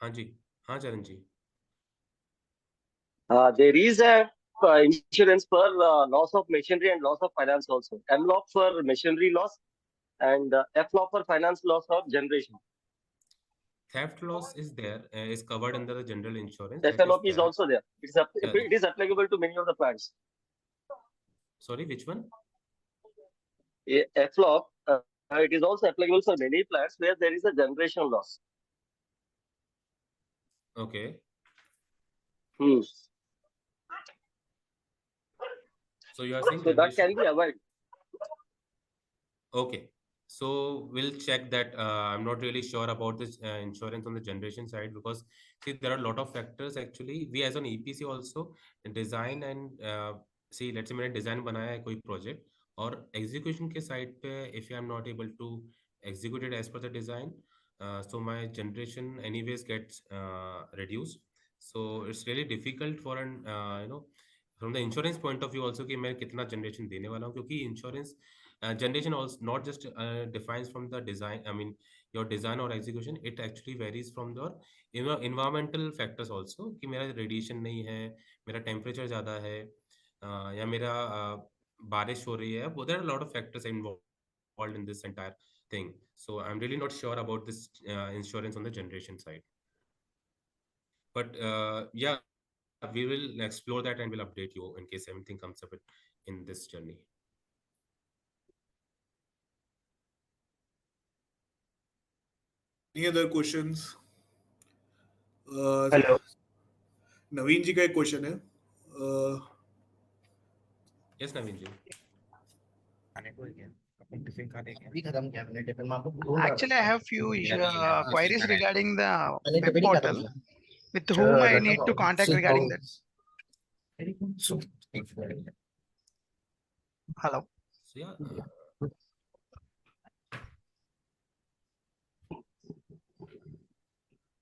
हाँ जी, हाँ चरण जी. there is a insurance for loss of machinery and loss of finance also. MLOP for machinery loss and FLOP for finance loss of generation. Theft loss is covered under the general insurance. That is FLOP is there. also there. It is applicable to many of the plants. Sorry, which one? FLOP, it is also applicable for many plants where there is a generation loss. Okay. So you are saying So that generation. can be avoided. Okay. So we'll check that. I'm not really sure about this insurance on the generation side, because see, there are a lot of factors actually. We as an EPC also design and see, let's say मैंने design बनाया है कोई project, और execution के side पे if I am not able to execute it as per the design, so my generation anyways gets reduced. So it's really difficult for an from the insurance point of view also कि मैं कितना generation देने वाला हूँ, क्योंकि insurance generation also not just defines from the design, I mean your design or execution, it actually varies from your environmental factors also, कि मेरा radiation नहीं है, मेरा temperature ज़्यादा है, या मेरा बारिश हो रही है. There are a lot of factors involved in this entire thing. So I'm really not sure about this insurance on the generation side. But yeah, we will explore that and we'll update you in case anything comes up in this journey. Any other questions? Hello. नवीन जी का एक question है. Yes, Naveen ji. Actually, I have few queries regarding the web portal. With whom I need to contact regarding that? Hello. So yeah.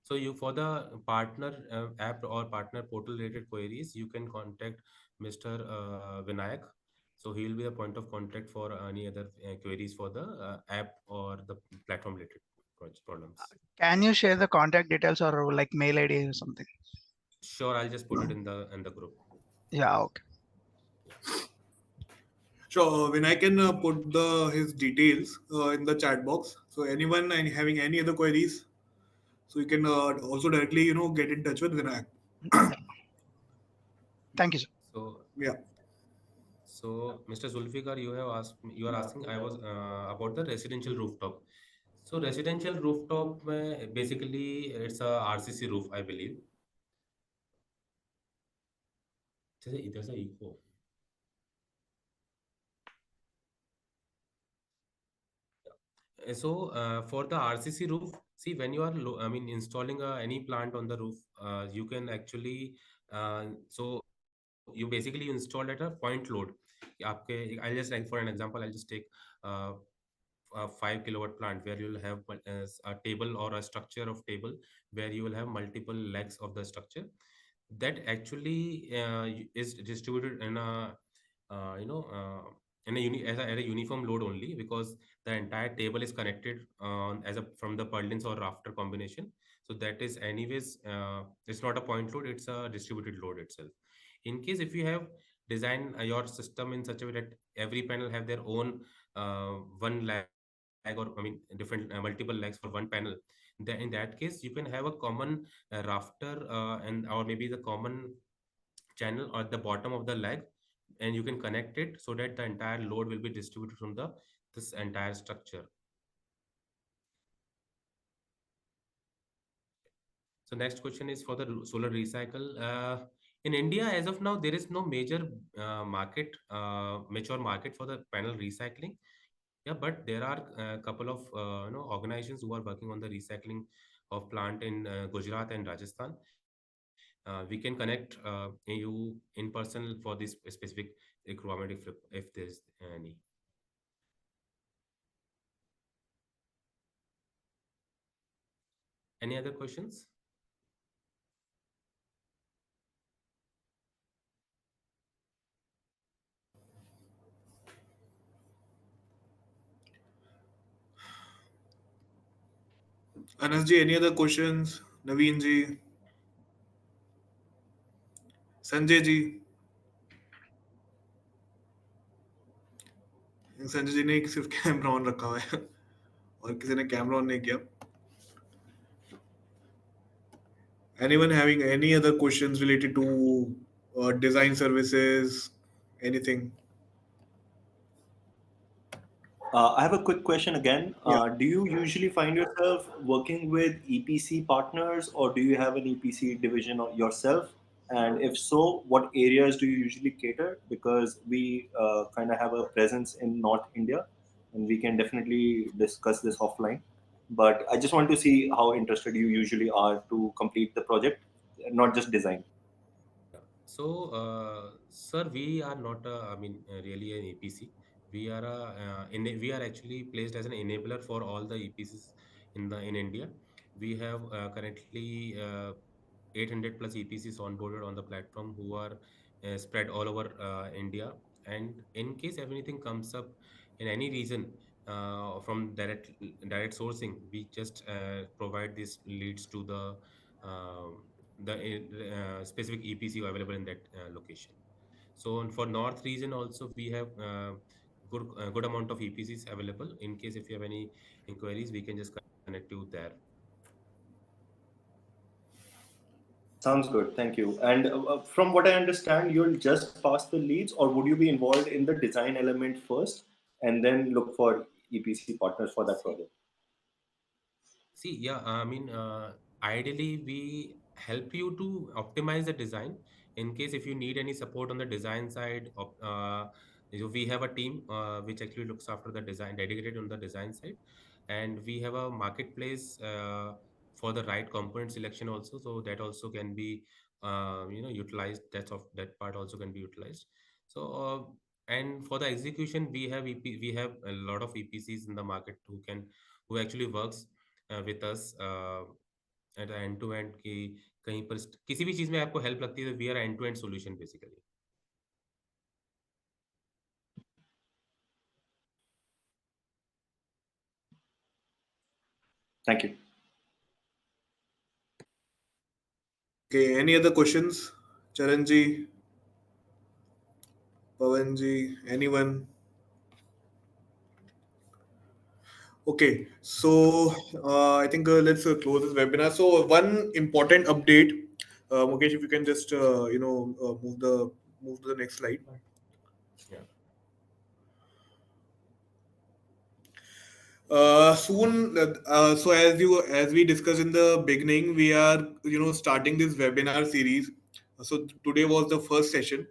So you, for the partner app or partner portal related queries, you can contact Mr. Vinayak. So he will be the point of contact for any other queries for the app or the platform related problems. Can you share the contact details or like mail ID or something? Sure, I'll just put it in the group. Yeah, okay. Sure, when I can put his details in the chat box. So anyone having any other queries, so you can also directly get in touch with Vinayak. Thank you, sir. So yeah. So Mr. Zulfikar, you are asking I was about the residential rooftop. So residential rooftop, basically it's a RCC roof, I believe. There's a echo. For the RCC roof, see when you are I mean installing any plant on the roof, you can actually so you basically install at a point load. I'll just like for an example, I'll just take uh, a 5 kilowatt plant where you'll have a table or a structure of table where you will have multiple legs of the structure that actually is distributed in a you know in a at a uniform load only, because the entire table is connected as a from the purlins or rafter combination. So that is anyways it's not a point load, it's a distributed load itself. In case if you have designed your system in such a way that every panel have their own one lag, or I mean different multiple legs for one panel, in that case you can have a common rafter and or maybe the common channel at the bottom of the leg, and you can connect it so that the entire load will be distributed from the this entire structure. So next question is for the solar recycle. In India, as of now, there is no major mature market for the panel recycling. Yeah, but there are a couple of organizations who are working on the recycling of plant in Gujarat and Rajasthan. We can connect you in person for this specific requirement if there's any. Any other questions? Anas ji, any other questions? Naveen ji, Sanjay ji. Sanjay ji ने सिर्फ camera on रखा हुआ है और किसी ने camera on नहीं किया. Anyone having any other questions related to design services, anything? I have a quick question again. Yeah. Do you usually find yourself working with EPC partners, or do you have an EPC division yourself? And if so, what areas do you usually cater? Because we kind of have a presence in North India, and we can definitely discuss this offline. But I just want to see how interested you usually are to complete the project, not just design. Yeah. So, sir, we are not, I mean, really an EPC. We are we are actually placed as an enabler for all the EPCs in India. We have currently 800 plus EPCs onboarded on the platform who are spread all over India. And in case if anything comes up in any region from direct sourcing, we just provide these leads to the specific EPC available in that location. So for North region also we have good amount of EPCs available. In case if you have any inquiries, we can just connect you there. Sounds good. Thank you. And from what I understand, you'll just pass the leads, or would you be involved in the design element first and then look for EPC partners for that project? See, yeah, I mean, ideally, we help you to optimize the design. In case if you need any support on the design side, we have a team which actually looks after the design, dedicated on the design side, and we have a marketplace for the right component selection also. So that also can be, utilized. That part also can be utilized. So, and for the execution, we have a lot of EPCs in the market who actually works with us at end to end कि कहीं पर किसी भी चीज़ में आपको help लगती है तो we are end to end solution basically. Thank you. Okay, any other questions? Charanji, Pavanji, anyone? Okay, so I think let's close this webinar. So one important update, Mukesh, if you can just move to the next slide. Yeah. Soon, so as we discussed in the beginning, we are starting this webinar series. So today was the first session.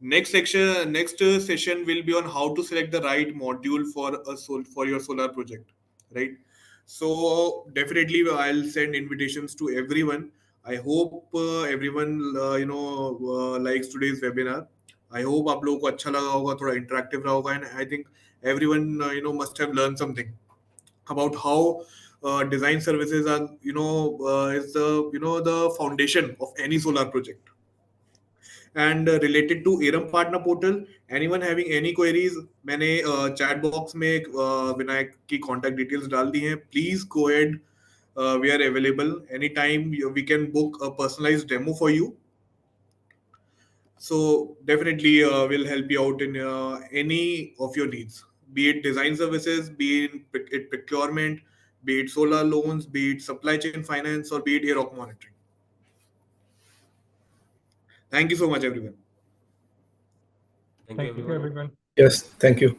Next session will be on how to select the right module for for your solar project. right? So definitely I'll send invitations to everyone. I hope everyone likes today's webinar. I hope आप लोगों को अच्छा लगा होगा, थोड़ा interactive रहा होगा, and I think everyone must have learned something about how design services are is the foundation of any solar project. And related to Eram partner portal, anyone having any queries, मैंने chat box में विनायक की contact details डाल दी हैं. Please go ahead. We are available anytime. We can book a personalized demo for you. So definitely we'll help you out in any of your needs, be it design services, be it procurement, be it solar loans, be it supply chain finance, or be it air monitoring. Thank you so much, everyone. Thank you, Thank you, everyone. everyone. Yes, thank you.